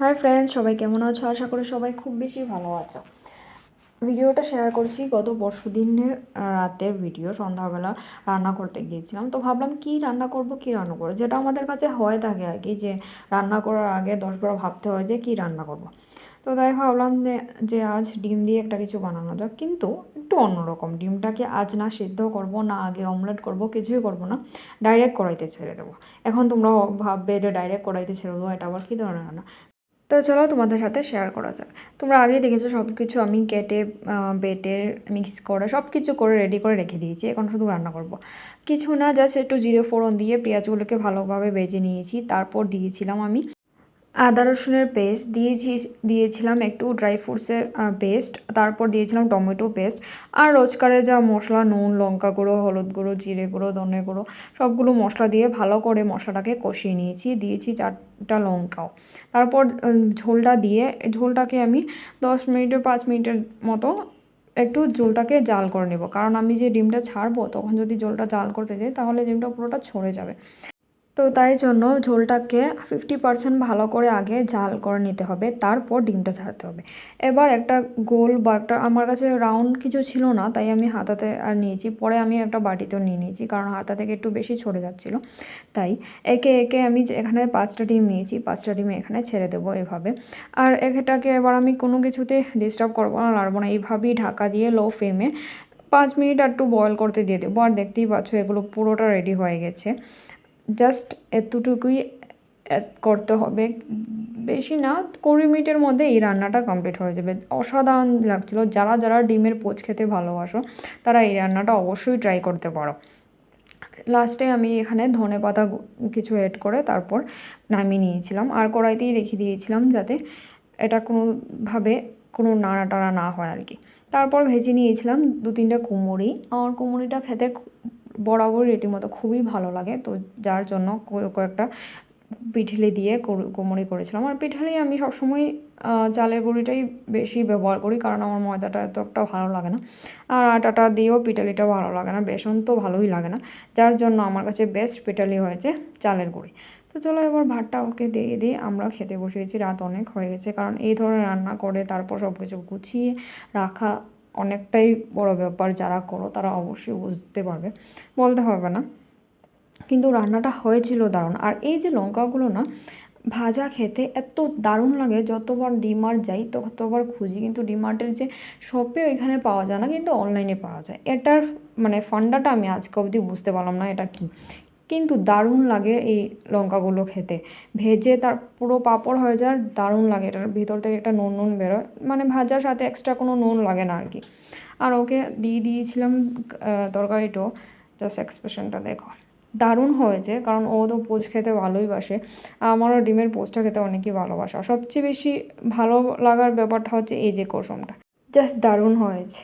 Hi friends, সবাই কেমন আছো? আশা করি সবাই খুব বেশি ভালো আছো। ভিডিওটা শেয়ার করছি গত পরশুদিনের রাতের ভিডিও। সন্ধ্যাবেলা রান্না করতে গিয়েছিলাম, তো ভাবলাম কি রান্না করব, যেটা আমাদের কাছে হয়ে থাকে আর কি, যে রান্না করার আগে 10 বার ভাবতে হয় যে কি রান্না করব। তো তাই ভাবলাম যে আজ ডিম দিয়ে একটা কিছু বানানো যাক, কিন্তু একটু অন্যরকম। ডিমটাকে আজ না সিদ্ধ করব, না আগে অমলেট করব, কিছুই করব না, ডাইরেক্ট কড়াইতে ছেড়ে দেবো। এখন তোমরা ভাববে যে ডাইরেক্ট কড়াইতে ছেড়ে দেবো, এটা আবার কী ধরনের রান্না। তো চলো তোমাদের সাথে শেয়ার করা যাক। তোমরা আগেই দেখেছো সব কিছু আমি কেটে বেটে মিক্স করে সব কিছু করে রেডি করে রেখে দিয়েছি। এখন শুধু রান্না করব। কিছু না, জাস্ট একটু জিরে ফোড়ন দিয়ে পেঁয়াজগুলোকে ভালোভাবে ভেজে নিয়েছি। তারপর দিয়েছিলাম আমি আদা রসুনের পেস্ট, দিয়েছিলাম একটু ড্রাই ফ্রুটসের পেস্ট, তারপর দিয়েছিলাম টমেটো পেস্ট, আর রোজকারে যা মশলা, নুন, লঙ্কা গুঁড়ো, হলুদ গুঁড়ো, জিরে গুঁড়ো, ধনে গুঁড়ো, সবগুলো মশলা দিয়ে ভালো করে মশলাটাকে কষিয়ে নিয়েছি। দিয়েছি 4টা লঙ্কাও। তারপর ঝোলটাকে আমি 10 মিনিটের 5 মিনিটের মতো একটু ঝোলটাকে জাল করে নেব, কারণ আমি যে ডিমটা ছাড়বো তখন যদি ঝোলটা জাল করতে যাই তাহলে ডিমটা পুরোটা ছড়ে যাবে। তো তাই জন্য ঝোলটাকে 50% ভালো করে আগে জাল করে নিতে হবে, তারপর ডিমটা ছাড়তে হবে। এবার একটা গোল বা একটা, আমার কাছে রাউন্ড কিছু ছিল না তাই আমি হাতাতে আর নিয়েছি, পরে আমি একটা বাটিতেও নিয়ে নিয়েছি, কারণ হাতা থেকে একটু বেশি ছড়ে যাচ্ছিল। তাই একে একে আমি এখানে 5টা ডিম নিয়েছি, 5টা ডিম এখানে ছেড়ে দেবো এভাবে। আর এটাকে এবার আমি কোনো কিছুতে ডিস্টার্ব করবো না, লাড়বো না, এইভাবেই ঢাকা দিয়ে লো ফ্লেমে 5 মিনিট আর একটু বয়েল করতে দিয়ে দেবো। আর দেখতেই পাচ্ছ এগুলো পুরোটা রেডি হয়ে গেছে। জাস্ট এতটুকুই করতে হবে, বেশি না। 20 মিনিটের মধ্যে এই রান্নাটা কমপ্লিট হয়ে যাবে। অসাধারণ লাগছিলো। যারা যারা ডিমের পোচ খেতে ভালোবাসো তারা এই রান্নাটা অবশ্যই ট্রাই করতে পারো। লাস্টে আমি এখানে ধনেপাতা কিছু অ্যাড করে তারপর নামিয়ে নিয়েছিলাম, আর কড়াইতেই রেখে দিয়েছিলাম যাতে এটা কোনোভাবে কোনো নাড়াটাড়া না হয় আর কি। তারপর ভেজে নিয়েছিলাম 2-3টা কুমড়ি। আমার কুমড়িটা খেতে বরাবরই রীতিমতো খুবই ভালো লাগে, তো যার জন্য কয়েকটা পিঠালি দিয়ে কুমড়ি করেছিলাম। আর পিঠালি আমি সবসময় চালের গুঁড়িটাই বেশি ব্যবহার করি, কারণ আমার ময়দাটা এত একটা ভালো লাগে না, আর আটাটা দিয়েও পিঠালিটা ভালো লাগে না, বেসন তো ভালোই লাগে না। যার জন্য আমার কাছে বেস্ট পিঠালি হয়েছে চালের গুঁড়ি। তো চলো এবার ভাতটা ওকে দিয়ে দিয়ে আমরা খেতে বসিয়েছি। রাত অনেক হয়ে গেছে, কারণ এই ধরনের রান্না করে তারপর সব কিছু গুছিয়ে রাখা অনেকটাই বড় ব্যাপার। যারা করো তারা অবশ্যই বুঝতে পারবে, বলতে হবে না। কিন্তু রান্নাটা হয়েছিল দারুণ। আর এই যে লঙ্কাগুলো না ভাজা খেতে এত দারুণ লাগে, যতবার ডিমার্ট যাই ততবার খুঁজি, কিন্তু ডিমার্টের যে শপে ওইখানে পাওয়া যায় না, কিন্তু অনলাইনে পাওয়া যায়। এটার মানে ফান্ডাটা আমি আজকে অবধি বুঝতে পারলাম না এটা কি, কিন্তু দারুণ লাগে এই লঙ্কাগুলো খেতে। ভেজে তার পুরো পাঁপড় হয়ে যায়, দারুণ লাগে। এটার ভিতর থেকে একটা নুন নুন বেরোয়, মানে ভাজার সাথে এক্সট্রা কোনো নুন লাগে না আর কি। আর ওকে দিয়ে দিয়েছিলাম তরকারিটাও। জাস্ট এক্সপ্রেশনটা দেখো, দারুণ হয়েছে, কারণ ও তো পোচ খেতে ভালোই বাসে। আমারও ডিমের পোচটা খেতে অনেকই ভালোবাসা। সবচেয়ে বেশি ভালো লাগার ব্যাপারটা হচ্ছে এই যে কসমটা, জাস্ট দারুণ হয়েছে।